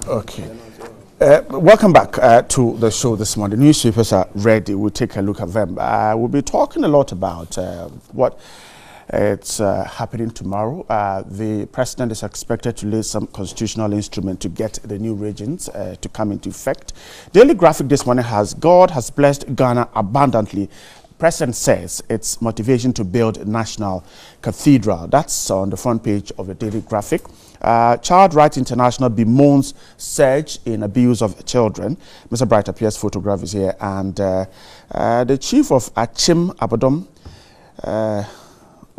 Okay. Welcome back to the show this morning. The newspapers are ready. We'll take a look at them. We'll be talking a lot about what it's happening tomorrow. The president is expected to lay some constitutional instrument to get the new regions to come into effect. Daily Graphic this morning has God has blessed Ghana abundantly. President says it's motivation to build a national cathedral. That's on the front page of the Daily Graphic. Child Rights International bemoans surge in abuse of children. Mr. Bright appears photograph is here, and the chief of Achim Abadom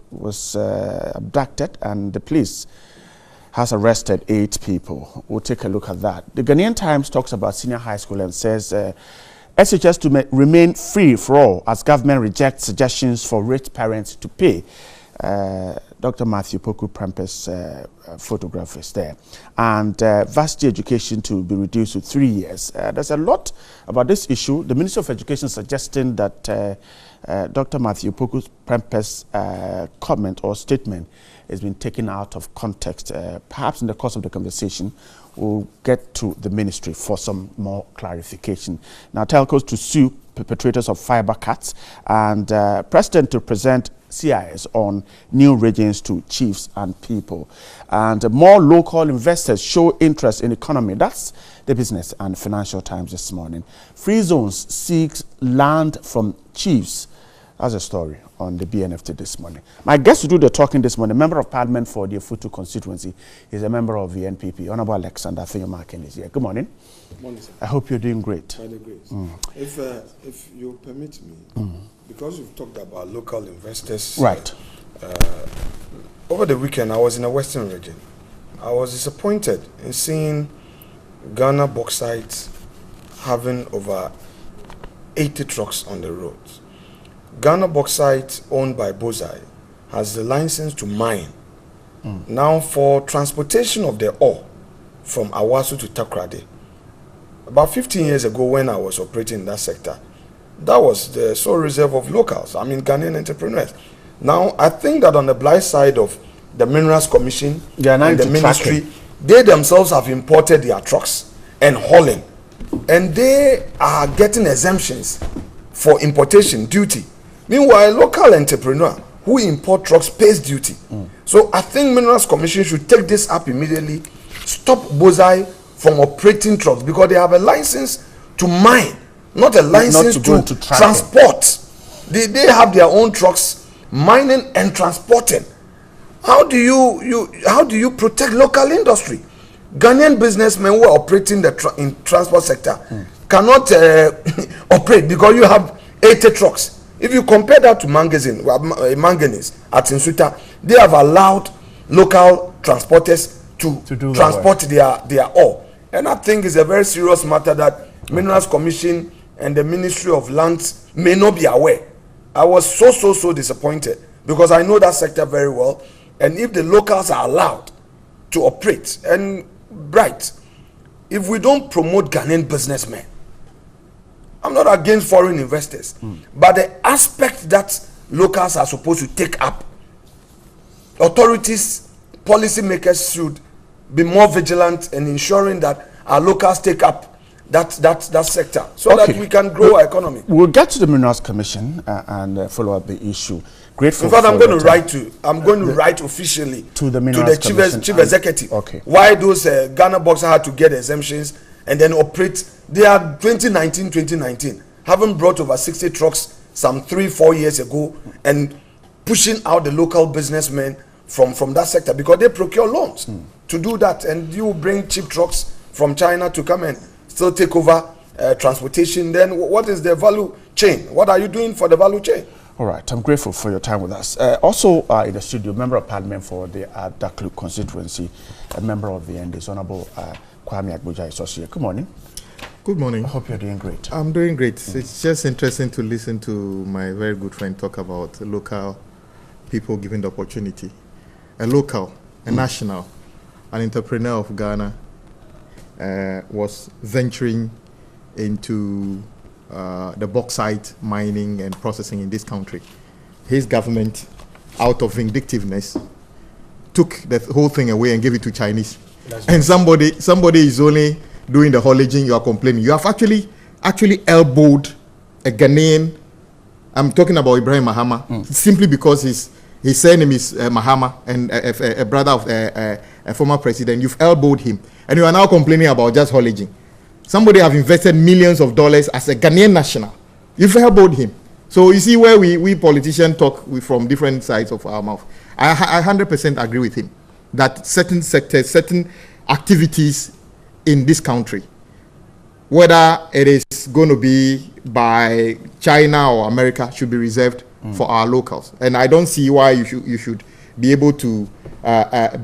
was abducted, and the police has arrested 8 people. We'll take a look at that. The Ghanaian Times talks about senior high school and says SHS to remain free for all as government rejects suggestions for rich parents to pay. Dr. Matthew Poku Prempeh's photograph is there. And varsity education to be reduced to 3 years. There's a lot about this issue. The Ministry of Education suggesting that Dr. Matthew Poku Prempeh's comment or statement has been taken out of context. Perhaps in the course of the conversation, we'll get to the ministry for some more clarification. Now, telcos to sue perpetrators of fiber cuts, and President to present CIS on new regions to chiefs and people. And more local investors show interest in economy. That's the Business and Financial Times this morning. Free Zones seeks land from chiefs. That's a story on the BNFT this morning. My guest to do the talking this morning, Member of Parliament for the Afutu constituency, is a member of the NPP, Honorable Alexander Afenyo-Markin is here. Good morning. Good morning, sir. I hope you're doing great. By the grace. If you permit me, because you've talked about local investors. Right. Over the weekend, I was in the Western region. I was disappointed in seeing Ghana Bauxite having over 80 trucks on the roads. Ghana Bauxite, owned by Bozai, has the license to mine. Now, for transportation of the ore from Awasu to Takoradi, about 15 years ago when I was operating in that sector, that was the sole reserve of locals, Ghanaian entrepreneurs. Now, I think that on the blind side of the Minerals Commission and the ministry, they themselves have imported their trucks and hauling. And they are getting exemptions for importation duty. Meanwhile, local entrepreneur who import trucks pays duty. So I think Minerals Commission should take this up immediately, stop Bozai from operating trucks because they have a license to mine, not a license to transport. They have their own trucks mining and transporting. How do you protect local industry? Ghanaian businessmen who are operating in transport sector cannot operate because you have 80 trucks. If you compare that to manganese at Nsuta, they have allowed local transporters to transport their ore. And I think it's a very serious matter that Minerals Commission and the Ministry of Lands may not be aware. I was so disappointed because I know that sector very well. And if the locals are allowed to operate, and Bright, if we don't promote Ghanaian businessmen, I'm not against foreign investors, but the aspect that locals are supposed to take up, authorities, policymakers should be more vigilant in ensuring that our locals take up that sector so that we can grow our economy. We'll get to the Minerals Commission and follow up the issue. Grateful. In fact, I'm going to write officially to the chief executive. Okay. Why those Ghana Bauxite had to get exemptions and then operate. They are 2019, having brought over 60 trucks some 3-4 years ago and pushing out the local businessmen from that sector because they procure loans to do that, and you bring cheap trucks from China to come and still take over transportation. Then what is the value chain? What are you doing for the value chain? All right, I'm grateful for your time with us. Also in the studio, Member of Parliament for the Daklu constituency, a member of the NDC, Honorable Kwame Agboja Associate. Good morning. Good morning. I hope you're doing great. I'm doing great. It's just interesting to listen to my very good friend talk about local people given the opportunity. A local, a national, an entrepreneur of Ghana was venturing into the bauxite mining and processing in this country. His government, out of vindictiveness, took the whole thing away and gave it to Chinese. and somebody is only doing the haulaging, you are complaining. You have actually elbowed a Ghanaian. I'm talking about Ibrahim Mahama, simply because his surname is Mahama, and a brother of a former president. You've elbowed him, and you are now complaining about just haulaging. Somebody have invested millions of dollars as a Ghanaian national. You've elbowed him. So you see where we politicians talk from different sides of our mouth. I 100% agree with him that certain sectors, certain activities in this country, whether it is going to be by China or America, should be reserved for our locals. And I don't see why you should be able to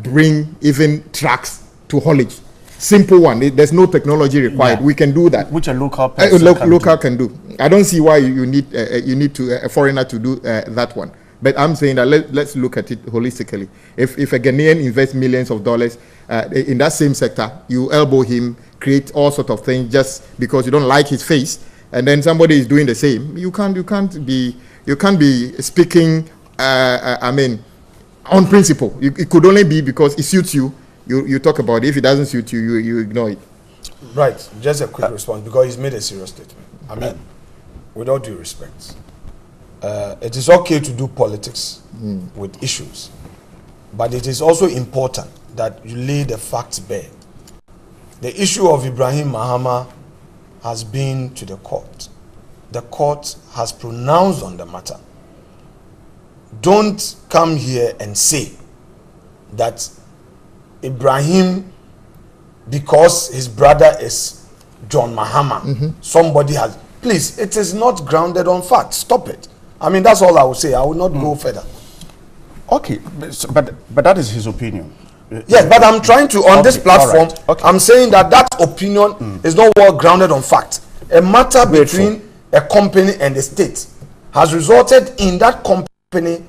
bring even trucks to haulage. Simple one. There's no technology required. Yeah. We can do that. Which a local person can do. I don't see why you need a foreigner to do that one. But I'm saying that let's look at it holistically. If a Ghanaian invests millions of dollars in that same sector, you elbow him, create all sorts of things just because you don't like his face, and then somebody is doing the same. You can't be speaking. On principle. It could only be because it suits you. You talk about it. If it doesn't suit you, you ignore it. Right. Just a quick response, because he's made a serious statement. I mean, with all due respect, it is okay to do politics with issues, but it is also important that you lay the facts bare. The issue of Ibrahim Mahama has been to the court. The court has pronounced on the matter. Don't come here and say that Ibrahim, because his brother is John Mahama, somebody has. Please, it is not grounded on fact. Stop it. I mean, that's all I will say. I will not go further. Okay, but that is his opinion. Yes, but I'm trying to, on this platform, I'm saying that opinion is not well grounded on fact. A matter between a company and the state has resulted in that company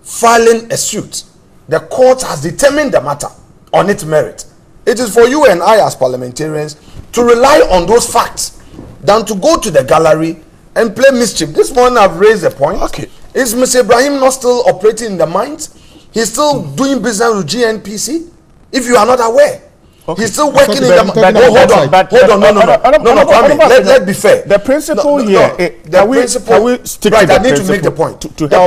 filing a suit. The court has determined the matter on its merit. It is for you and I as parliamentarians to rely on those facts than to go to the gallery and play mischief. This morning I've raised a point. Okay. Is Mr. Ibrahim not still operating in the mines? He's still doing business with GNPC? If you are not aware. Okay. He's still working in the mines. Hold on. No, let's be fair. The principle here, the principle, right, I need to make the point. The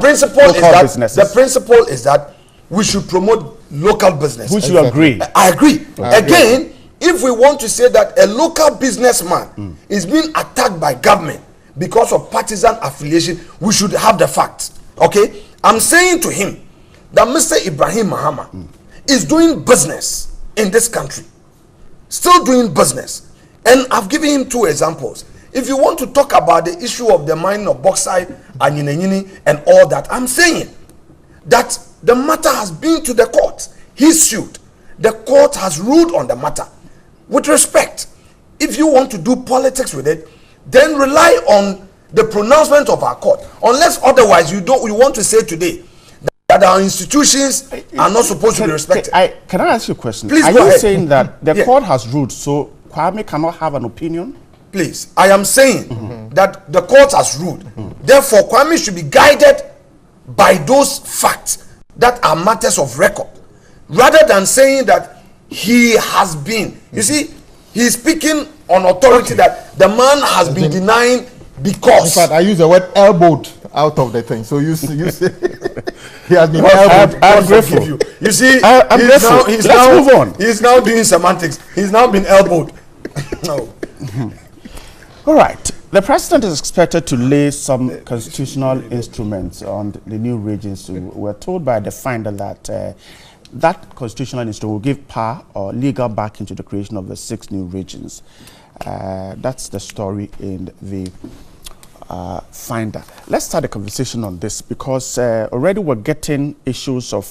principle is that we should promote local business. Which you agree? I agree. Again, if we want to say that a local businessman is being attacked by government because of partisan affiliation, we should have the facts. Okay? I'm saying to him that Mr. Ibrahim Mahama is doing business in this country. Still doing business. And I've given him 2 examples. If you want to talk about the issue of the mining of bauxite and all that, I'm saying that the matter has been to the court. He's sued. The court has ruled on the matter. With respect, if you want to do politics with it, then rely on the pronouncement of our court. Unless otherwise you want to say today that our institutions are not supposed to be respected. Can I ask you a question? Please, are you saying that the court has ruled, so Kwame cannot have an opinion? Please, I am saying that the court has ruled. Therefore, Kwame should be guided by those facts that are matters of record, rather than saying that he has been. You see, he's speaking on authority that the man has been denying because. In fact, I use the word elbowed out of the thing. So you say he has been elbowed. I'm grateful. You see, he's now doing semantics. He's now been elbowed. No. All right. The president is expected to lay some constitutional instruments on the new regions. We're told by the finder that that constitutional instrument will give power or legal backing to the creation of the 6 new regions. That's the story in the finder. Let's start a conversation on this, because already we're getting issues of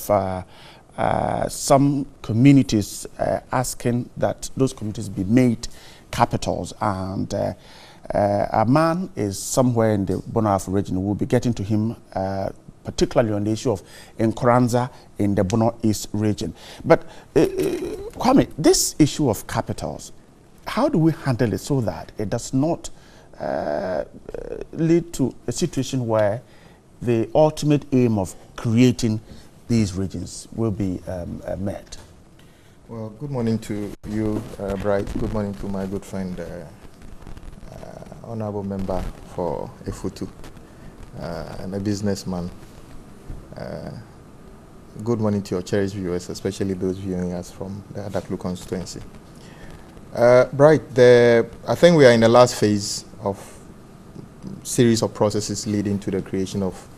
some communities asking that those communities be made capitals, and a man is somewhere in the Bono Afo region. We'll be getting to him particularly on the issue of Nkoranza in the Bono East region. But Kwame, this issue of capitals, how do we handle it so that it does not lead to a situation where the ultimate aim of creating these regions will be met? Well, good morning to you, Bright. Good morning to my good friend, honorable member for Efutu, and a businessman. Good morning to your cherished viewers, especially those viewing us from the Adaklu constituency. Bright, I think we are in the last phase of series of processes leading to the creation of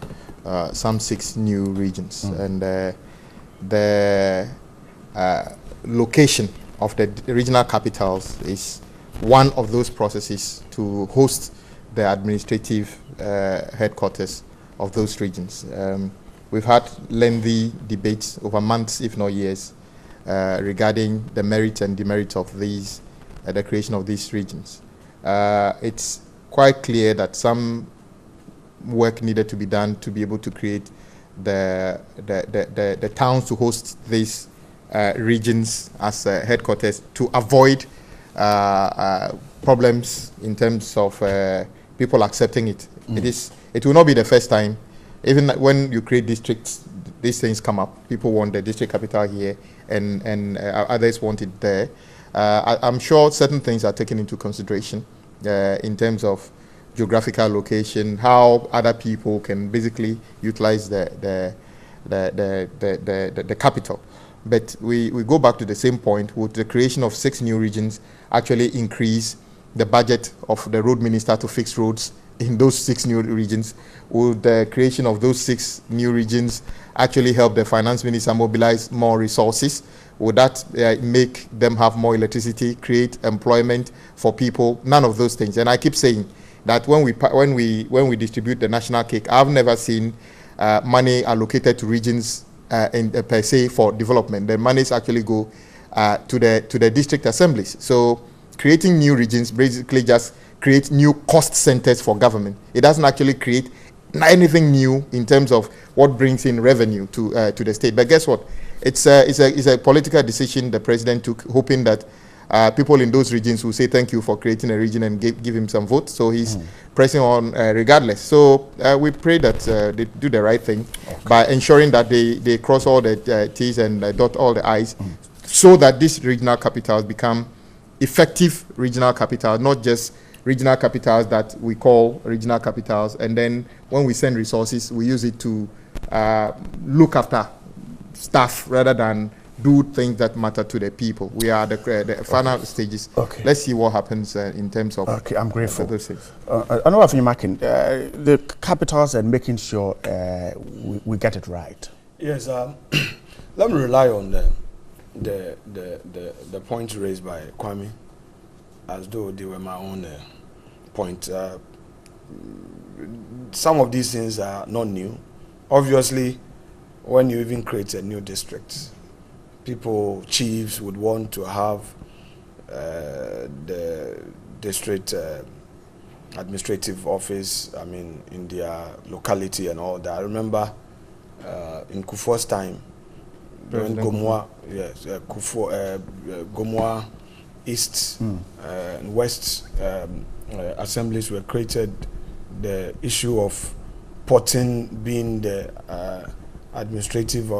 some 6 new regions, and the location of the regional capitals is one of those processes to host the administrative headquarters of those regions. We've had lengthy debates over months, if not years, regarding the merits and demerits of these, the creation of these regions. It's quite clear that some work needed to be done to be able to create the towns to host these regions as headquarters, to avoid problems in terms of people accepting it. It will not be the first time. Even when you create districts, these things come up. People want the district capital here, and others want it there. I'm sure certain things are taken into consideration in terms of geographical location, how other people can basically utilize the capital. But we go back to the same point. Would the creation of 6 new regions actually increase the budget of the road minister to fix roads in those 6 new regions? Would the creation of those 6 new regions actually help the finance minister mobilize more resources? Would that make them have more electricity, create employment for people? None of those things. And I keep saying that when we distribute the national cake, I've never seen money allocated to regions per se for development. The monies actually go to the district assemblies. So creating new regions basically just create new cost centers for government. It doesn't actually create anything new in terms of what brings in revenue to the state. But guess what? It's a political decision the president took, hoping that people in those regions will say thank you for creating a region and give him some votes. So he's pressing on regardless. So we pray that they do the right thing by ensuring that they cross all the T's and dot all the I's, so that these regional capitals become effective regional capitals, not just regional capitals that we call regional capitals, and then when we send resources, we use it to look after staff rather than do things that matter to the people. We are the final stages. Let's see what happens in terms of. I'm grateful. Those things. I know of you, Markin, the capitals and making sure we get it right. Yes, let me rely on the point raised by Kwame, as though they were my own point. Some of these things are not new. Obviously, when you even create a new district, chiefs would want to have the district administrative office, in their locality and all that. I remember in Kufuor's time, when Gomoa, Gomoa East and West assemblies were created, the issue of Porting being the administrative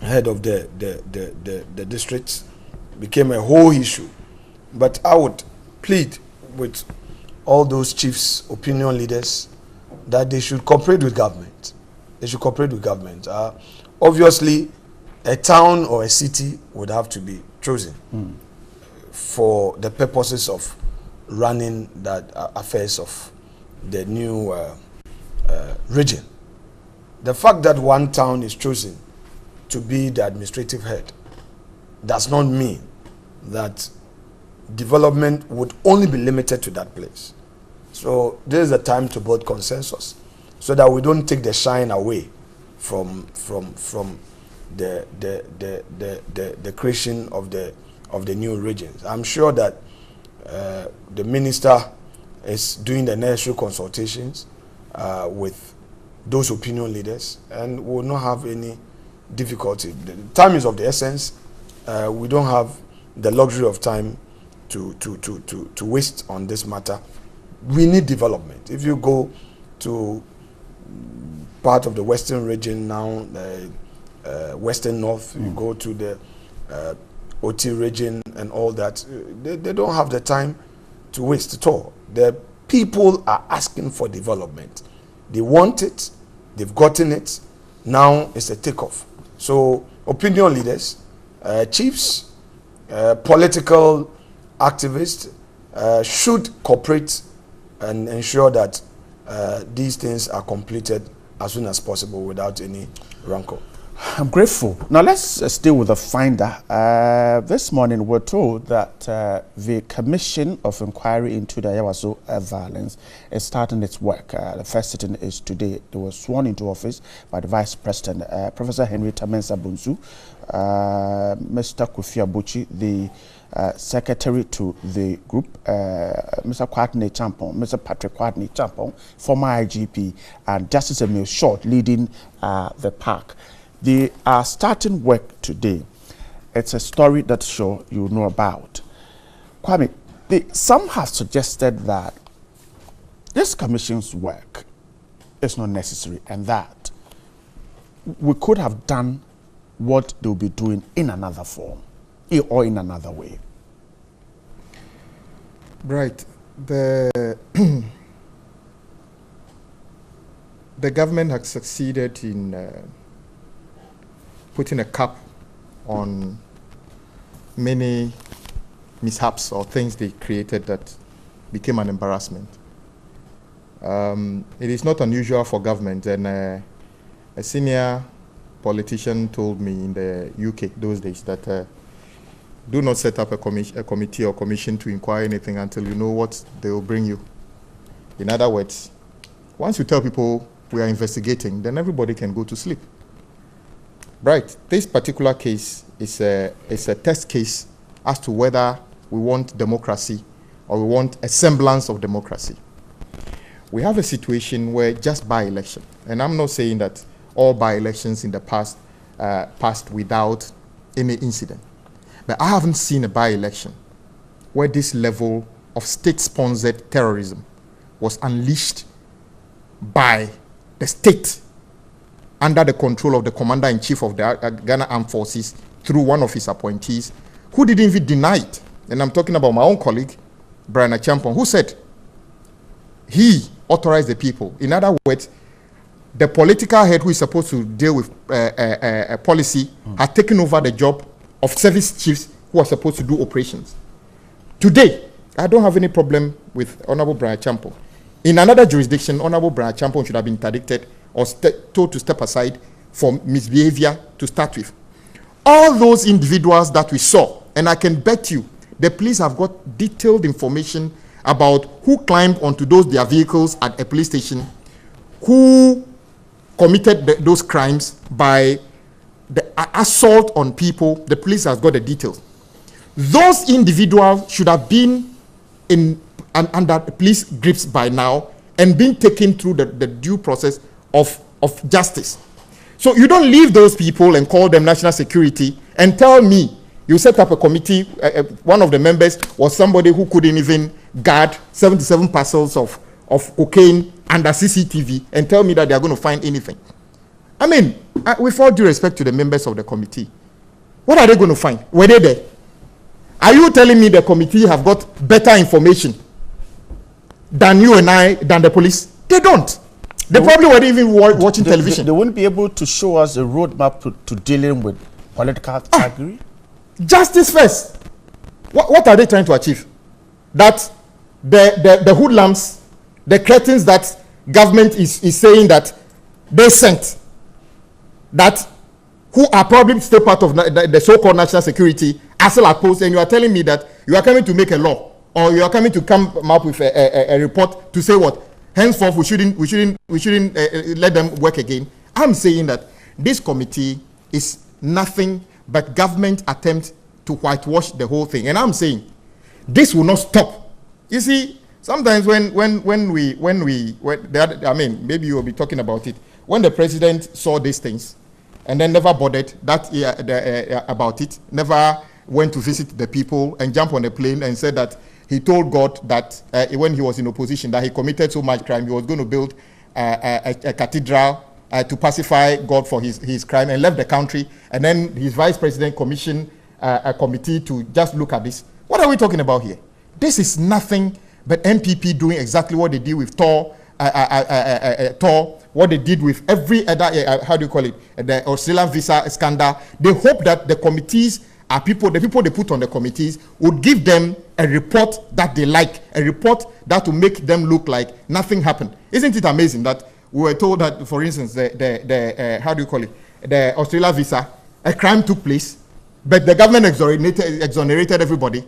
head of the district became a whole issue. But I would plead with all those chiefs, opinion leaders, that they should cooperate with government. They should cooperate with government. Obviously, a town or a city would have to be chosen for the purposes of running that affairs of the new region. The fact that one town is chosen to be the administrative head does not mean that development would only be limited to that place. So this is the time to build consensus, so that we don't take the shine away from the creation of the new regions. I'm sure that the minister is doing the necessary consultations with those opinion leaders, and will not have any difficulty. The time is of the essence. We don't have the luxury of time to waste on this matter. We need development. If you go to part of the western region now, Western North, you go to the OT region and all that. They don't have the time to waste at all. The people are asking for development. They want it, they've gotten it, now it's a takeoff. So opinion leaders, chiefs, political activists should cooperate and ensure that these things are completed as soon as possible without any rancor. I'm grateful. Now let's stay with the finder. This morning we're told that the Commission of Inquiry into the Ayawaso violence is starting its work. The first sitting is today. They were sworn into office by the Vice President, Professor Henry Tamensa Bunsu, Mr. Kofi Abuchi, the Secretary to the group, Mr. Kwadne Champong, Mr. Patrick Kwadne Champong, former IGP, and Justice Emil Short leading the park. They are starting work today. It's a story that sure you know about. Kwame, some have suggested that this commission's work is not necessary and that we could have done what they'll be doing in another form or in another way. Right. The government has succeeded in putting a cap on many mishaps or things they created that became an embarrassment. It is not unusual for government, and a senior politician told me in the UK those days that do not set up a committee or commission to inquire anything until you know what they will bring you. In other words, once you tell people we are investigating, then everybody can go to sleep. Right. This particular case is a test case as to whether we want democracy or we want a semblance of democracy. We have a situation where just by-election, and I'm not saying that all by-elections in the past passed without any incident, but I haven't seen a by-election where this level of state-sponsored terrorism was unleashed by the state under the control of the commander-in-chief of the Ghana Armed Forces through one of his appointees, who didn't even deny it. And I'm talking about my own colleague, Brian Achampong, who said he authorized the people. In other words, the political head who is supposed to deal with a policy had taken over the job of service chiefs who are supposed to do operations. Today, I don't have any problem with Honorable Brian Achampong. In another jurisdiction, Honorable Brian Achampong should have been interdicted or told to step aside for misbehavior to start with. All those individuals that we saw, and I can bet you, the police have got detailed information about who climbed onto their vehicles at a police station, who committed those crimes by the assault on people. The police has got the details. Those individuals should have been under police grips by now and been taken through the due process of justice. So you don't leave those people and call them national security and tell me you set up a committee. One of the members was somebody who couldn't even guard 77 parcels of cocaine under CCTV and tell me that they are going to find anything. I mean, with all due respect to the members of the committee, what are they going to find? Were they there? Are you telling me the committee have got better information than you and I, than the police? They don't. They probably weren't even watching television. They wouldn't be able to show us a roadmap to dealing with political thuggery? Justice first. What are they trying to achieve? That the hoodlums, the cretins that government is saying that they sent, that who are probably still part of the so-called national security, are still opposed, and you are telling me that you are coming to make a law, or you are coming to come up with a report to say what? Henceforth, we shouldn't let them work again. I'm saying that this committee is nothing but government attempt to whitewash the whole thing. And I'm saying this will not stop. You see, sometimes when I mean, maybe you will be talking about it. When the president saw these things and then never bothered about it, never went to visit the people and jump on a plane and said that he told God that when he was in opposition that he committed so much crime, he was going to build a cathedral to pacify God for his crime and left the country, and then his vice president commissioned a committee to just look at this. What are we talking about here? This is nothing but NPP doing exactly what they did with Tor, what they did with every other, how do you call it, the Australian visa scandal. They hope that the committees are the people they put on the committees would give them a report that they like, a report that will make them look like nothing happened. Isn't it amazing that we were told that, for instance, how do you call it, the Australia visa, a crime took place, but the government exonerated everybody,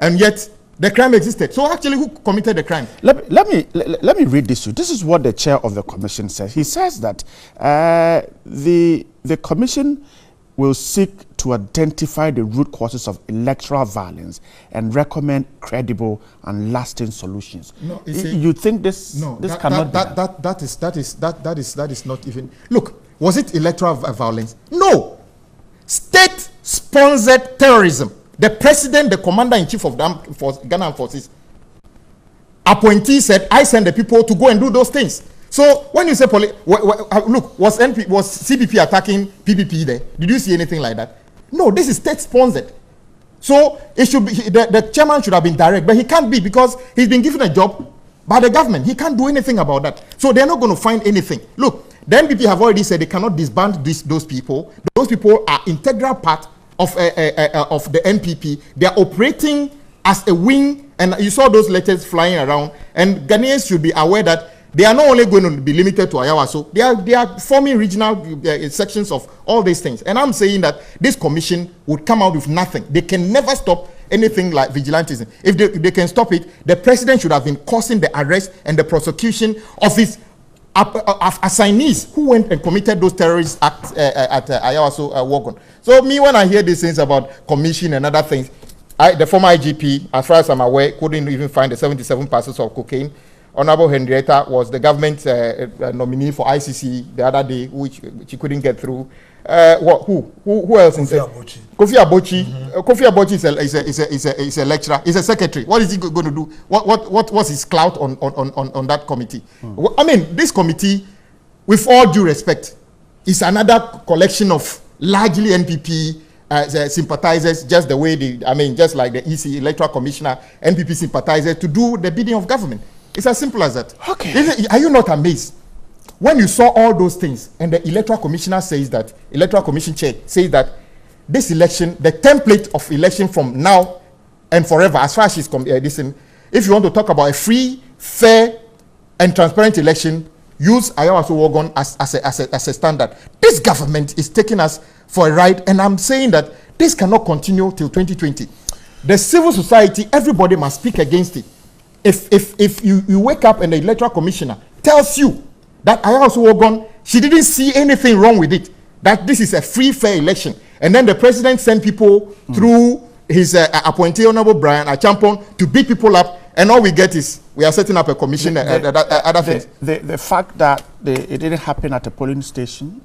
and yet the crime existed. So actually, who committed the crime? Let me read this to you. This is what the chair of the commission says. He says that the commission will seek to identify the root causes of electoral violence and recommend credible and lasting solutions. No, you think this cannot be done? That is not even. Look, was it electoral violence? No, state-sponsored terrorism. The president, the commander-in-chief of the Ghana forces, appointee said, "I send the people to go and do those things." So when you say look, was CPP attacking PPP there? Did you see anything like that? No, this is state-sponsored. So it should be the chairman should have been direct, but he can't be because he's been given a job by the government. He can't do anything about that. So they're not going to find anything. Look, the NPP have already said they cannot disband those people. Those people are integral part of the NPP. They are operating as a wing, and you saw those letters flying around. And Ghanaians should be aware that they are not only going to be limited to Ayawaso, they are forming regional sections of all these things. And I'm saying that this commission would come out with nothing. They can never stop anything like vigilantism. If they can stop it, the president should have been causing the arrest and the prosecution of his assignees who went and committed those terrorist acts at Ayawaso Wogon. So me, when I hear these things about commission and other things, the former IGP, as far as I'm aware, couldn't even find the 77 parcels of cocaine. Honorable Henrietta was the government nominee for ICC the other day, which she couldn't get through. Who else? Kofi Abochi. Kofi Abochi is a lecturer. He's a secretary. What is he going to do? What's his clout on that committee? I mean, this committee, with all due respect, is another collection of largely NPP sympathizers, just the way just like the EC Electoral Commissioner, NPP sympathizers to do the bidding of government. It's as simple as that. Okay. Are you not amazed? When you saw all those things, and the Electoral Commissioner says that, Electoral Commission Chair says that this election, the template of election from now and forever, as far as she's if you want to talk about a free, fair, and transparent election, use Ayawaso Wogon as a standard. This government is taking us for a ride, and I'm saying that this cannot continue till 2020. The civil society, everybody must speak against it. If you wake up and the Electoral Commissioner tells you that Ayawaso Wogon, she didn't see anything wrong with it, that this is a free, fair election, and then the president sent people through his appointee, Honorable Brian Achampong, to beat people up, and all we get is we are setting up a commission and other things. The fact that it didn't happen at a polling station,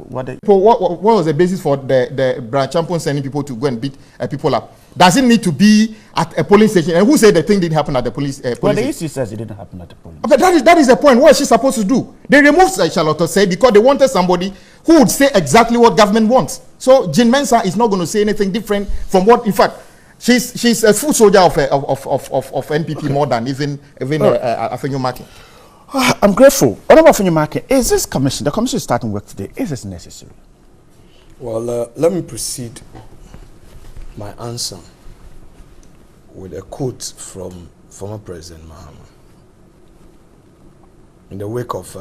what was the basis for the Brian Achampong sending people to go and beat people up? Does it need to be at a polling station? And who said the thing didn't happen at the police station? Well, the EC says it didn't happen at the polling station. But that is the point. What is she supposed to do? They removed Charlotte Osei because they wanted somebody who would say exactly what government wants. So Jean Mensah is not going to say anything different from what, in fact, she's a full soldier of NPP more than even Afenyo Markin. I'm grateful. Honorable Afenyo Markin, is this commission, the commission is starting work today, is this necessary? Well, let me proceed my answer with a quote from former President Mahama in the wake of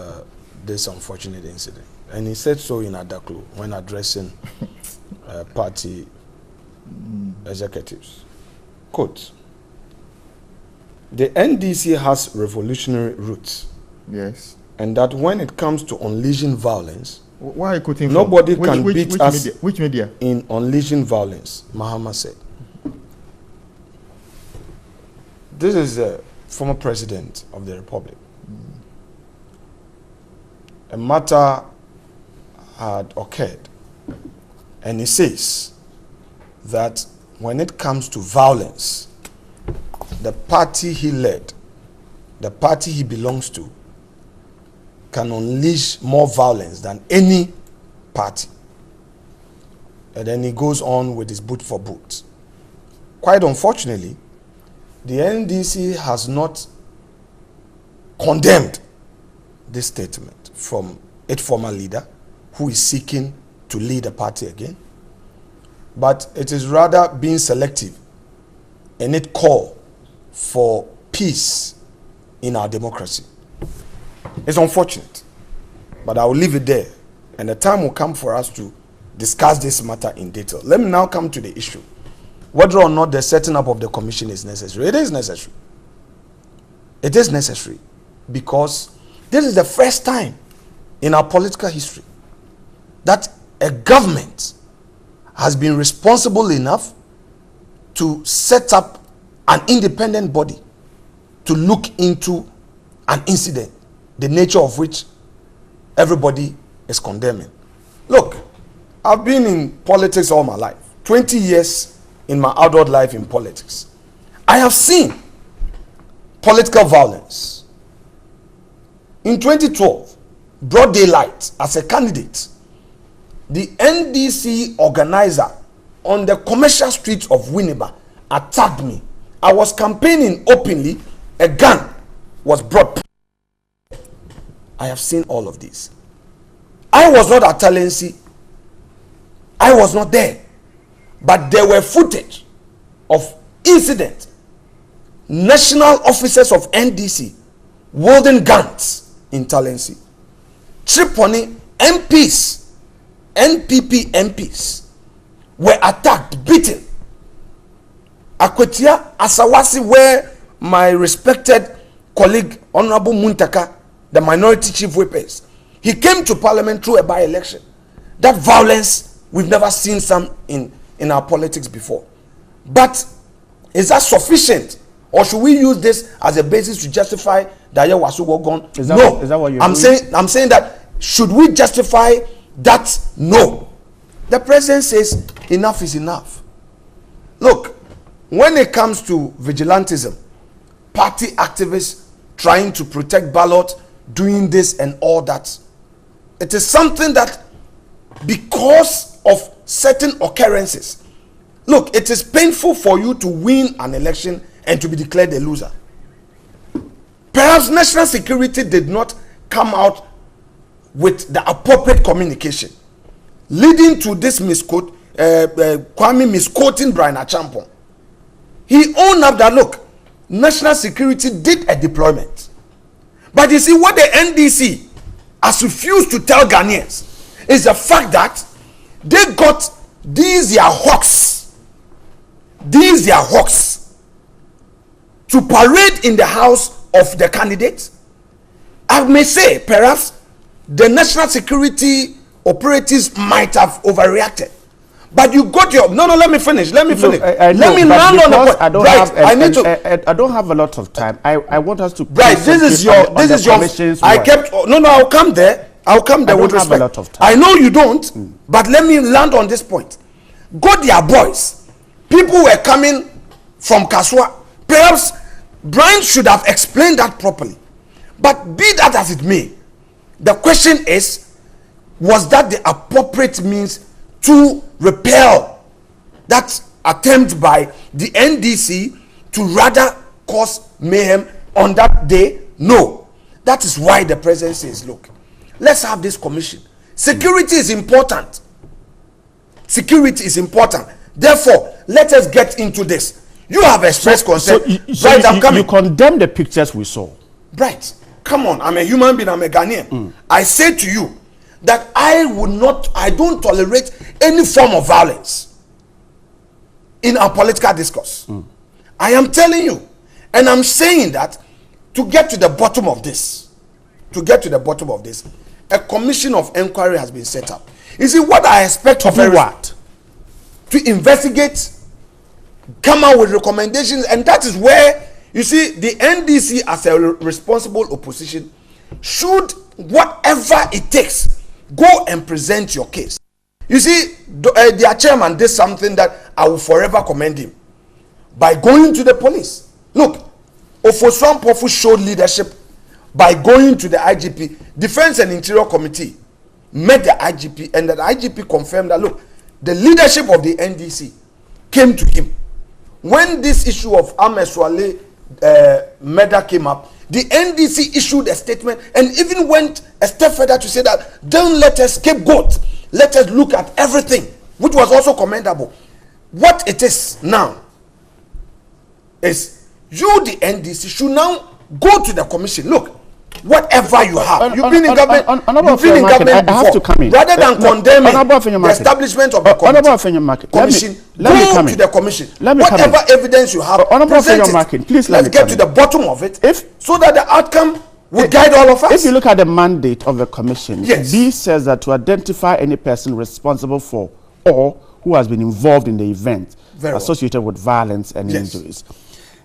this unfortunate incident. And he said so in Adaklu when addressing party executives. Quote, "The NDC has revolutionary roots." Yes. And that when it comes to unleashing violence, why are you quoting nobody can beat us which media? In unleashing violence, Mahama said. This is the former president of the Republic. A matter had occurred, and he says that when it comes to violence, the party he led, the party he belongs to, can unleash more violence than any party. And then he goes on with his boot for boot. Quite unfortunately, the NDC has not condemned this statement from its former leader, who is seeking to lead the party again, but it is rather being selective in its call for peace in our democracy. It's unfortunate, but I will leave it there, and the time will come for us to discuss this matter in detail. Let me now come to the issue. Whether or not the setting up of the commission is necessary. It is necessary. It is necessary because this is the first time in our political history that a government has been responsible enough to set up an independent body to look into an incident, the nature of which everybody is condemning. Look, I've been in politics all my life, 20 years in my adult life in politics. I have seen political violence. In 2012, broad daylight, as a candidate, the NDC organizer on the commercial streets of Winneba attacked me. I was campaigning openly, a gun was brought. I have seen all of this. I was not at Talensi. I was not there. But there were footage of incidents. National officers of NDC wielding guns in Talensi. Triponi MPs, NPP MPs were attacked, beaten. Akwetia, Asawasi, where my respected colleague, Honorable Muntaka, the minority chief whippers, he came to parliament through a by-election. That violence, we've never seen some in our politics before. But is that sufficient? Or should we use this as a basis to justify that Wasugo gone? No. Is that what you're I'm saying that should we justify that? No. The president says enough is enough. Look, when it comes to vigilantism, party activists trying to protect ballot, doing this and all that, it is something that because of certain occurrences, look, it is painful for you to win an election and to be declared a loser. Perhaps national security did not come out with the appropriate communication, leading to this misquote, Kwame misquoting Brian Achampong. He owned up that, look, national security did a deployment. But you see, what the NDC has refused to tell Ghanaians is the fact that they got these their hawks to parade in the house of the candidate. I may say perhaps the national security operatives might have overreacted, but you got your let me finish. Let me land on the point. I don't have a lot of time. I want us to this is your I'll come there. With respect. A lot of time. I know you don't, but let me land on this point. Go their boys. People were coming from Kaswa. Perhaps Brian should have explained that properly. But be that as it may, the question is, was that the appropriate means to repel that attempt by the NDC to rather cause mayhem on that day? No. That is why the president says, look, let's have this commission. Security is important. Security is important. Therefore, let us get into this. You have expressed concern. You condemn the pictures we saw. Right. Come on. I'm a human being. I'm a Ghanaian. I say to you that I don't tolerate any form of violence in our political discourse. I am telling you. And I'm saying that to get to the bottom of this, a commission of inquiry has been set up. You see, what I expect of what? To investigate, come out with recommendations, and that is where, you see, the NDC as a responsible opposition should, whatever it takes, go and present your case. You see, their chairman did something that I will forever commend him. By going to the police. Look, Ofosu Ampofo showed leadership by going to the IGP. Defense and Interior Committee met the IGP, and the IGP confirmed that, look, the leadership of the NDC came to him. When this issue of Ahmed Suale murder came up, the NDC issued a statement and even went a step further to say that don't let us scapegoat, let us look at everything, which was also commendable. What it is now is you, the NDC, should now go to the commission. Look, whatever you have, you've been in government, you've been in government before. Rather than condemning the establishment of the commission, go to the commission. Whatever evidence you have, present it. Please let's get to the bottom of it, so that the outcome will guide all of us. If you look at the mandate of the commission, yes, B says that to identify any person responsible for or who has been involved in the event associated with violence and injuries.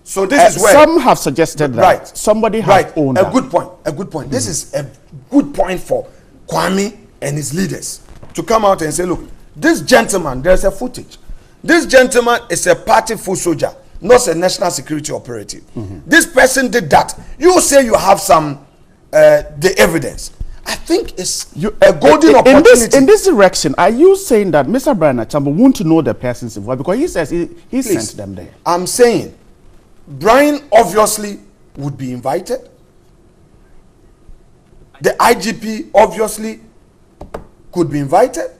So this is where some have suggested that somebody has owned a good point. A good point. This is a good point for Kwame and his leaders to come out and say, look, this gentleman, there's a footage. This gentleman is a party foot soldier, not a national security operative. This person did that. You say you have some the evidence. I think it's a golden opportunity. In this direction, are you saying that Mr. Brian Achambu wants to know the persons involved because he says he sent them there? I'm saying Brian obviously would be invited. The IGP obviously could be invited.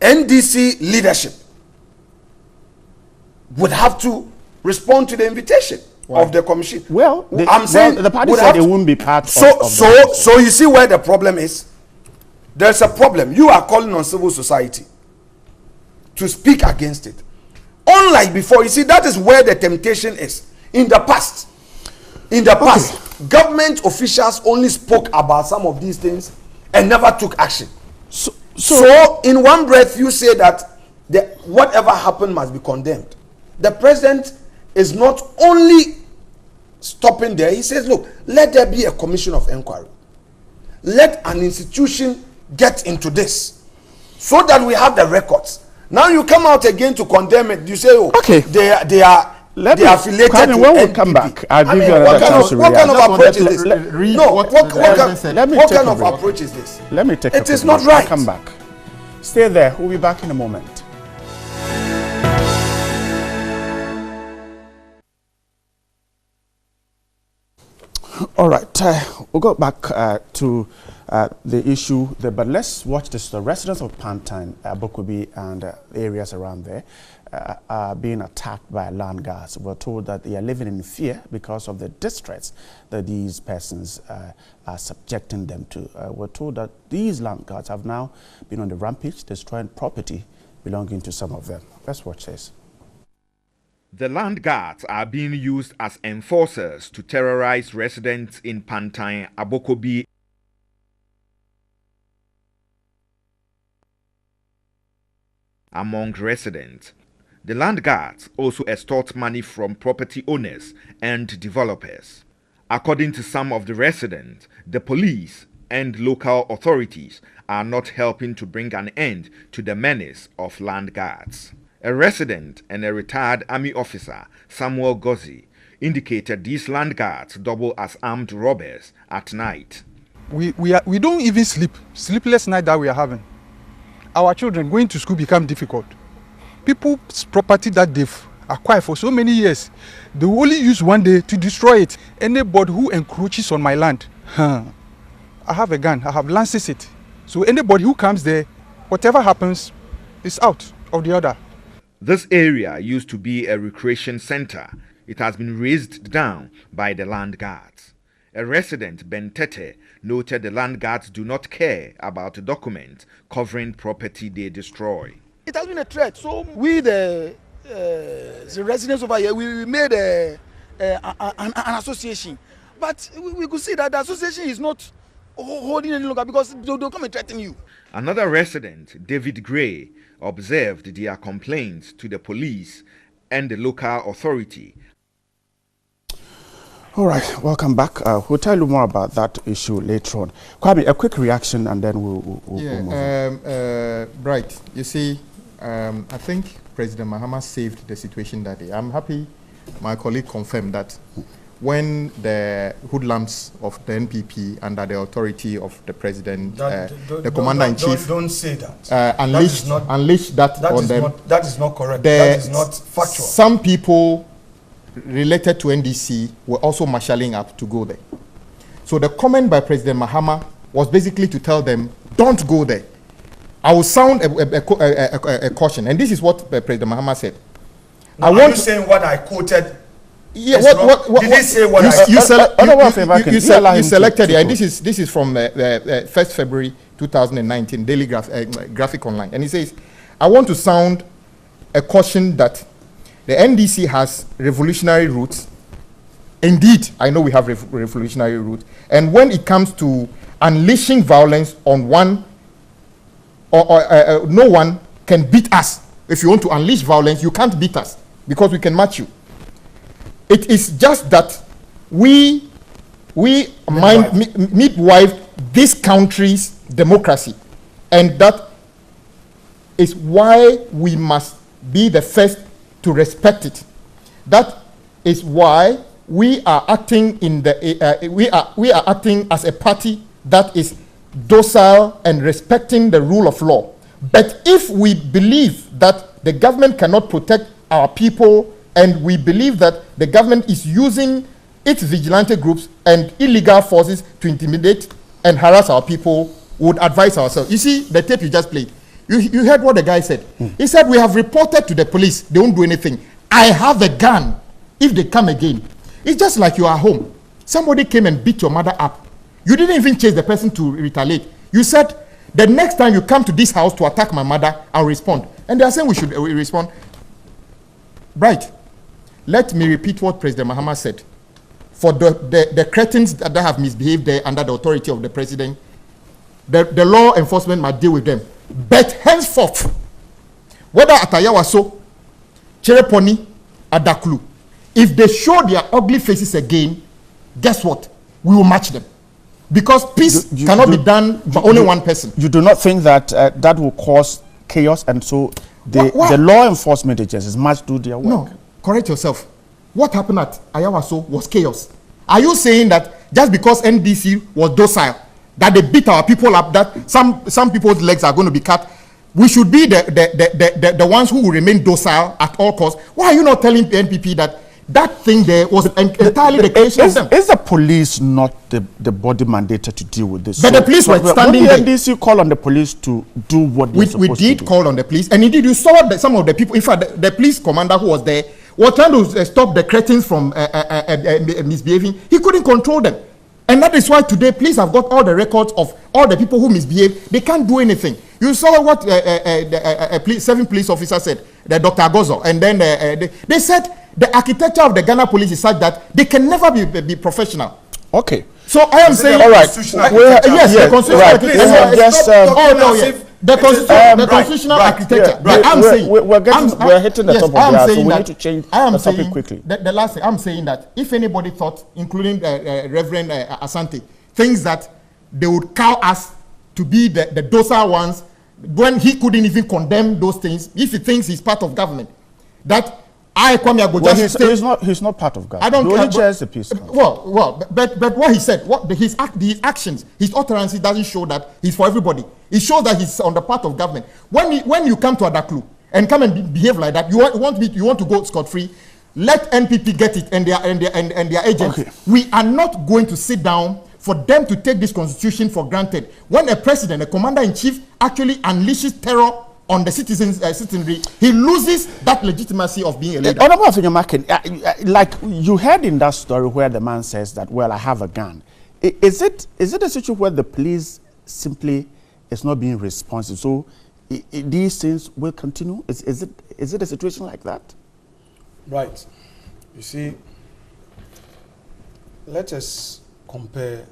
NDC leadership would have to respond to the invitation of the commission. Well, I'm saying the party said they won't be part of So you see where the problem is? There's a problem. You are calling on civil society to speak against it. Unlike before, you see, that is where the temptation is. In the past, government officials only spoke about some of these things and never took action. So in one breath, you say that whatever happened must be condemned. The president is not only stopping there, he says, look, let there be a commission of inquiry. Let an institution get into this so that we have the records. Now you come out again to condemn it. You say, oh, they are affiliated to when NPP. we come back, I'll give you another chance to react. What kind of approach is this? What kind of approach is this? Let me take it. It is not right. I'll come back. Stay there. We'll be back in a moment. All right, we'll go back to the issue there, but let's watch this. The residents of Pantine, Abokobi, and areas around there are being attacked by land guards. We're told that they are living in fear because of the distress that these persons are subjecting them to. We're told that these land guards have now been on the rampage, destroying property belonging to some of them. Let's watch this. The land guards are being used as enforcers to terrorize residents in Pantine, Abokobi. Among residents, the land guards also extort money from property owners and developers. According to some of the residents, the police and local authorities are not helping to bring an end to the menace of land guards. A resident and a retired army officer, Samuel Gozi, indicated these land guards double as armed robbers at night. We don't even sleep. Sleepless night that we are having. Our children going to school become difficult. People's property that they've acquired for so many years, they will only use one day to destroy it. Anybody who encroaches on my land, I have a gun, I have lances it. So anybody who comes there, whatever happens, is out of the order. This area used to be a recreation center. It has been razed down by the land guards. A resident, Ben Tete, noted the land guards do not care about the document covering property they destroy. It has been a threat. So we, the residents over here, we made an association. But we could see that the association is not holding any longer because they'll come and threaten you. Another resident, David Gray, observed their complaints to the police and the local authority. All right, welcome back. We'll tell you more about that issue later on. Kwame, a quick reaction and then we'll move on. Bright, you see, I think President Mahama saved the situation that day. I'm happy my colleague confirmed that when the hoodlums of the NPP under the authority of the president, the commander-in-chief, don't say that. Unleashed that on them. That is not correct. That is not factual. Some people related to NDC were also marshalling up to go there. So the comment by President Mahama was basically to tell them, don't go there. I will sound a caution. And this is what President Mahama said. Now, are you saying what I quoted? Yeah, what did he say what you selected it, and this is from 1st February 2019, Daily Graphic Online. And he says, I want to sound a caution that the NDC has revolutionary roots. Indeed, I know we have revolutionary roots. And when it comes to unleashing violence on one, no one can beat us. If you want to unleash violence, you can't beat us because we can match you. It is just that we midwife this country's democracy, and that is why we must be the first to respect it. That is why we are acting in the we are acting as a party that is docile and respecting the rule of law. But if we believe that the government cannot protect our people, and we believe that the government is using its vigilante groups and illegal forces to intimidate and harass our people, we would advise ourselves. You see, the tape you just played, you heard what the guy said. He said, we have reported to the police, they won't do anything. I have a gun if they come again. It's just like you are home. Somebody came and beat your mother up. You didn't even chase the person to retaliate. You said, the next time you come to this house to attack my mother, I'll respond. And they are saying we should respond. Right. Let me repeat what President Mahama said. For the cretins that have misbehaved there under the authority of the president, the law enforcement must deal with them. But henceforth, whether at Ayawaso, Chereponi, Adaklu, if they show their ugly faces again, guess what? We will match them. Because peace cannot be done by only one person. You do not think that that will cause chaos, and so the law enforcement agencies must do their work? No. Correct yourself. What happened at Ayawaso was chaos. Are you saying that just because NDC was docile, that they beat our people up, that some people's legs are going to be cut, we should be the ones who will remain docile at all costs? Why are you not telling the NPP that thing there was entirely the creation of them? Is the police not the body mandated to deal with this? But the police were standing there. When the NDC call on the police to do what they're supposed to do? We did call on the police, and indeed you saw some of the people. In fact, the police commander who was there was trying to stop the cretins from misbehaving. He couldn't control them. And that is why today police have got all the records of all the people who misbehave. They can't do anything. You saw what 7 police officers said, the Dr. Agozo. And then they said the architecture of the Ghana police is such that they can never be professional. Okay. So I am saying, all right. Yes, the constitutional architecture. The constitutional architecture. We're hitting the top of the hour, so we need to change the topic quickly. The last thing, I'm saying that if anybody thought, including Reverend Asante, thinks that they would cow us to be the docile ones, when he couldn't even condemn those things, if he thinks he's part of government, that Kwame Agboja he's not part of government. I don't care. Chairs the peace council. But what he said, his actions, his utterances doesn't show that he's for everybody. It shows that he's on the part of government. When you come to Adaklu and come and behave like that, you want to go scot-free. Let NPP get it and their agents. Okay. We are not going to sit down for them to take this constitution for granted. When a president, a commander-in-chief, actually unleashes terror on the citizenry, he loses that legitimacy of being a leader. Honorable Afenyomarkin, like you heard in that story where the man says that, well, I have a gun. Is it a situation where the police simply is not being responsive? So these things will continue? Is it a situation like that? Right. You see, let us compare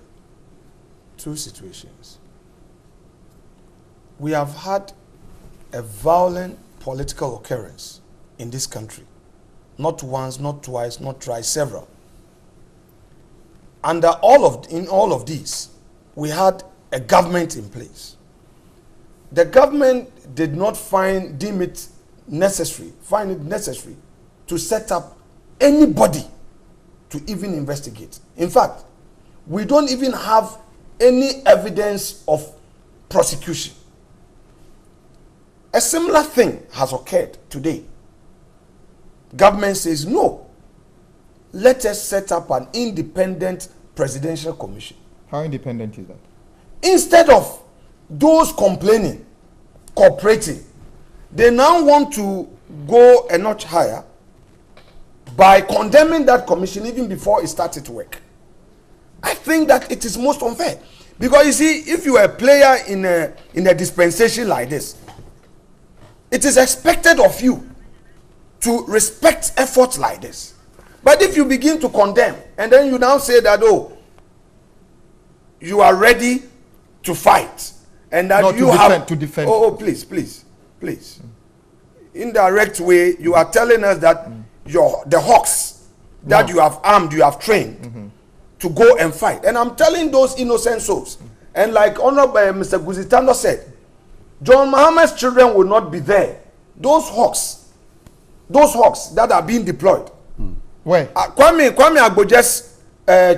two situations. We have had a violent political occurrence in this country. Not once, not twice, not thrice, several. In all of these, we had a government in place. The government did not find it necessary to set up anybody to even investigate. In fact, we don't even have any evidence of prosecution. A similar thing has occurred today. Government says, no, let us set up an independent presidential commission. How independent is that? Instead of those complaining, cooperating, they now want to go a notch higher by condemning that commission even before it started to work. I think that it is most unfair. Because you see, if you are a player in a dispensation like this, it is expected of you to respect efforts like this. But if you begin to condemn, and then you now say that, oh, you are ready to fight, and that Not you to have defend, to defend. Oh, please. Indirect way, you are telling us that the hawks that you have armed, you have trained to go and fight. And I'm telling those innocent souls, and like Honorable Mr. Guzitando said, John Mohammed's children will not be there. Those hawks that are being deployed. Where? Kwame Agboje's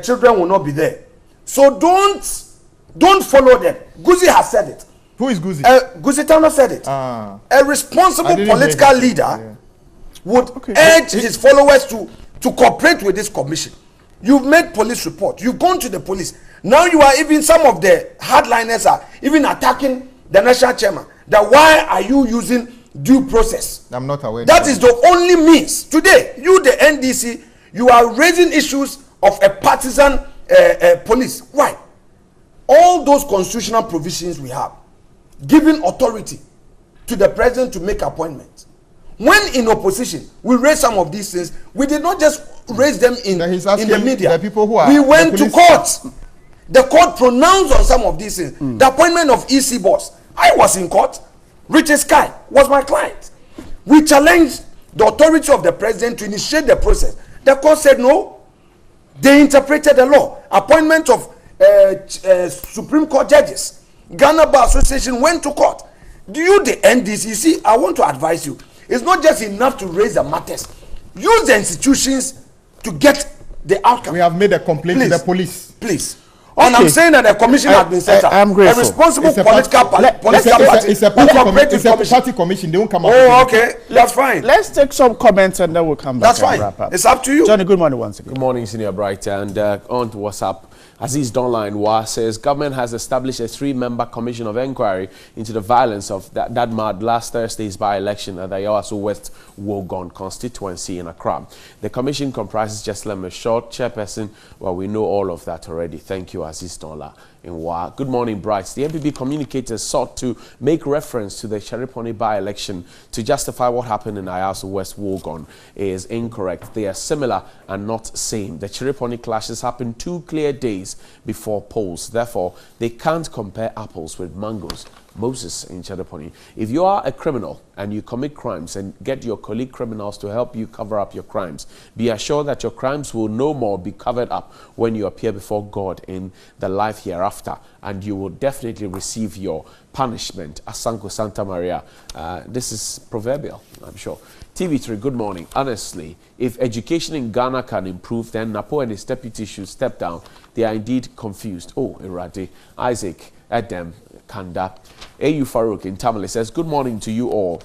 children will not be there. So don't follow them. Guzi has said it. Who is Guzi? Guzitano said it. A responsible political leader would urge his followers to cooperate with this commission. You've made police report. You've gone to the police. Now you are even, some of the hardliners are even attacking the national chairman. That why are you using due process? I'm not aware. That is the only means. Today, you, the NDC, you are raising issues of a partisan police. Why? All those constitutional provisions we have, giving authority to the president to make appointments. When in opposition, we raised some of these things. We did not just raise them in the media. The people who are we went to court. The court pronounced on some of these things. The appointment of EC boss. I was in court. Richard Sky was my client. We challenged the authority of the president to initiate the process. The court said no. They interpreted the law. Appointment of Supreme Court judges. Ghana Bar Association went to court. Do you, the NDC, see, I want to advise you. It's not just enough to raise the matters. Use the institutions to get the outcome. We have made a complaint to the police. Please. And I'm saying that the commission has been set up. I'm grateful. A responsible It's a political party. It's a party commission. They won't come up. Oh, okay. That's fine. Let's take some comments and then we'll come back. That's and fine. wrap up. It's up to you. Johnny, good morning once again. Good morning, Senior Bright. And on to WhatsApp. Aziz Donline Wa says government has established a 3-member commission of inquiry into the violence of that mad last Thursday's by-election at the Yawaso West Wogon constituency in Accra. The commission comprises Jessalyn Short, chairperson. Well, we know all of that already. Thank you, Aziz Donla. Good morning, Bright. The MPP communicators sought to make reference to the Chereponi by-election to justify what happened in Ayaso West Wogon is incorrect. They are similar and not same. The Chereponi clashes happened 2 clear days before polls. Therefore, they can't compare apples with mangoes. Moses in Chereponi. If you are a criminal and you commit crimes and get your colleague criminals to help you cover up your crimes, be assured that your crimes will no more be covered up when you appear before God in the life hereafter, and you will definitely receive your punishment. Asanko Santa Maria. This is proverbial, I'm sure. TV3, good morning. Honestly, if education in Ghana can improve, then Napo and his deputy should step down. They are indeed confused. Oh, Irade. Isaac, Edem, Kanda. A.U. Farouk in Tamale says, good morning to you all.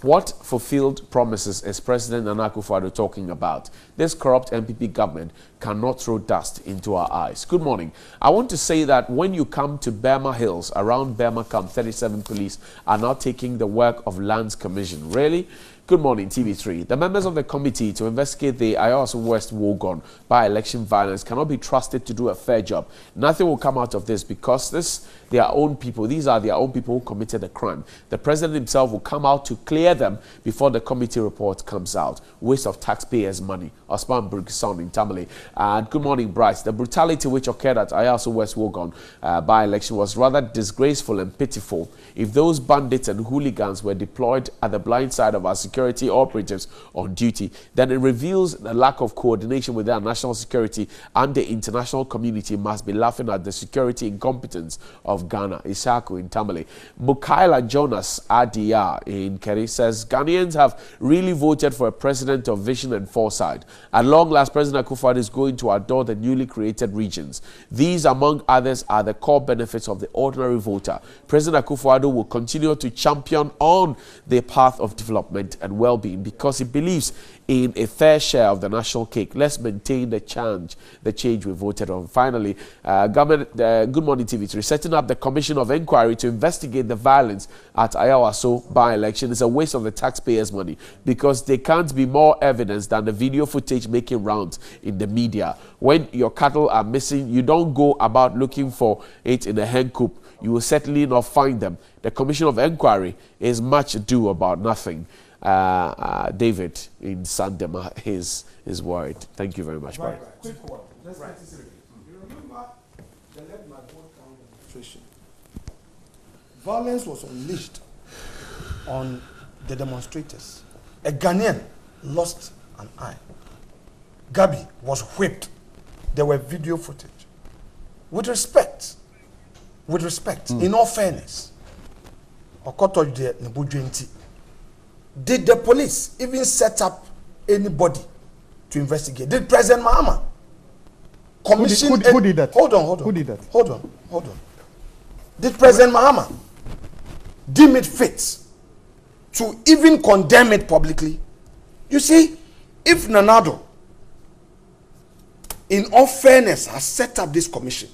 What fulfilled promises is President Nana Akufo-Addo talking about? This corrupt MPP government cannot throw dust into our eyes. Good morning. I want to say that when you come to Burma Hills, around Burma Camp, 37 police are now taking the work of Lands Commission. Really? Good morning, TV3. The members of the committee to investigate the Ayawaso West Wogon by-election violence cannot be trusted to do a fair job. Nothing will come out of this because these are their own people who committed the crime. The president himself will come out to clear them before the committee report comes out. Waste of taxpayers' money. Osman Burgson in Tamale. And good morning, Bryce. The brutality which occurred at Ayawaso West Wogon by-election was rather disgraceful and pitiful. If those bandits and hooligans were deployed at the blind side of our security security operatives on duty, then it reveals the lack of coordination with our national security, and the international community must be laughing at the security incompetence of Ghana. Isaku in Tamale. Mukaila Jonas Adia in Keri says Ghanaians have really voted for a president of vision and foresight. At long last, President Akufo-Addo is going to adore the newly created regions. These, among others, are the core benefits of the ordinary voter. President Akufo-Addo will continue to champion on the path of development and well-being because he believes in a fair share of the national cake. Let's maintain the change we voted on. Finally, Good Morning TV is setting up the Commission of Inquiry to investigate the violence at Ayawaso by-election. It's a waste of the taxpayers' money because there can't be more evidence than the video footage making rounds in the media. When your cattle are missing, you don't go about looking for it in a hen coop. You will certainly not find them. The Commission of Inquiry is much ado about nothing. David in Sandema is worried. Thank you very much. Right. Quick one. Let's get this straight. You remember the Let My Vote Count demonstration? Violence was unleashed on the demonstrators. A Ghanaian lost an eye. Gabi was whipped. There were video footage. With respect, in all fairness, did the police even set up anybody to investigate? Did President Mahama commission? Who did that? Hold on. Who did that? Hold on. Did President Mahama deem it fit to even condemn it publicly? You see, if Nanado, in all fairness, has set up this commission,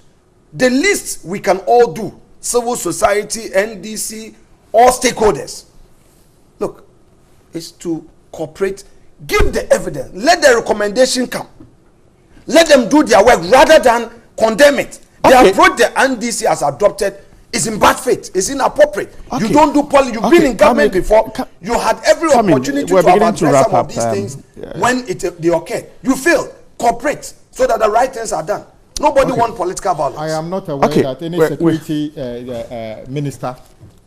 the least we can all do, civil society, NDC, all stakeholders, look, is to cooperate, give the evidence, let the recommendation come, let them do their work rather than condemn it. The approach the NDC has adopted is in bad faith, it's inappropriate. You don't do policy. You've been in government before. You had every opportunity to have addressed some of these things when they occurred. You failed. Cooperate so that the right things are done. Nobody wants political violence. I am not aware that any security minister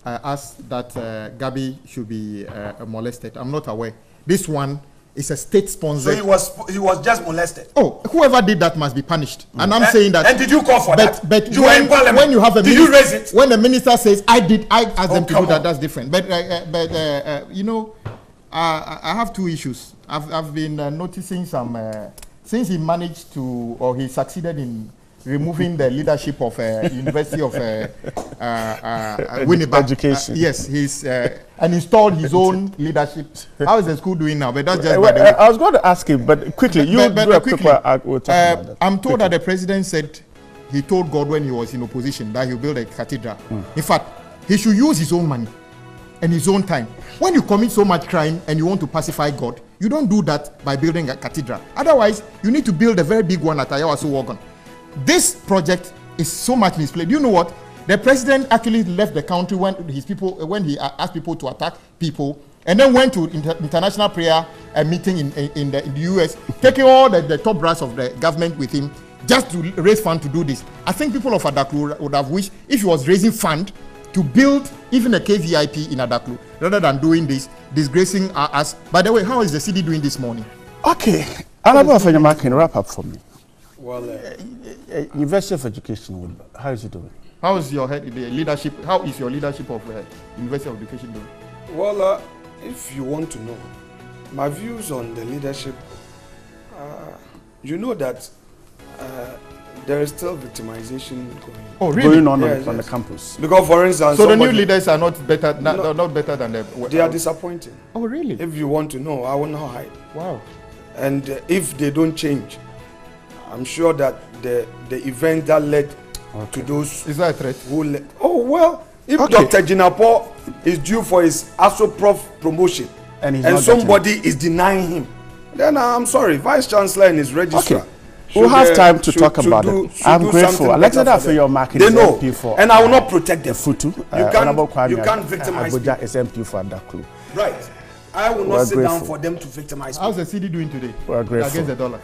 asked that Gabi should be molested. I'm not aware. This one is a state-sponsored. So he was just molested. Oh, whoever did that must be punished. And I'm saying that. And did you call for that? But you were in parliament. When you have a did you raise it? When the minister says I asked them to do that, that's different. But you know, I have two issues. I've been noticing some since he managed to, or he succeeded in removing the leadership of University of Winnipeg Education. Yes, he's and installed his own leadership. How is the school doing now? But that's just I was going to ask him, but quickly, we'll I'm told that the president said he told God when he was in opposition that he'll build a cathedral. In fact, he should use his own money and his own time. When you commit so much crime and you want to pacify God, you don't do that by building a cathedral. Otherwise, you need to build a very big one at Ayawaso Wogon. This project is so much misplayed. You know what? The president actually left the country when he asked people to attack people, and then went to international prayer meeting in the US, taking all the top brass of the government with him just to raise funds to do this. I think people of Adaklu would have wished if he was raising fund to build even a KVIP in Adaklu rather than doing this, disgracing us. By the way, how is the city doing this morning? Okay, Alaba Fanyama can wrap up for me. Well, University of Education, how is it doing? How is your leadership? How is your leadership of University of Education doing? Well, if you want to know my views on the leadership, you know that there is still victimization going on on the campus. Because, for instance, so the new leaders are not better, not better than the. They are disappointing. Oh, really? If you want to know, I will not hide. Wow. And if they don't change, I'm sure that the event that led to those is that a threat? If Dr. Jinapo is due for his ASOPROF promotion and somebody is denying him, then I'm sorry, Vice Chancellor and his registrar. Okay. We'll have time to talk about it. I'm grateful. Alexander for your marking. They know, and I will not protect them. Futu. You can't victimize me. Abuja is MP for Adaklu. Right. I will not sit down for them to victimize me. How's the city doing today? We're grateful. Against the dollar.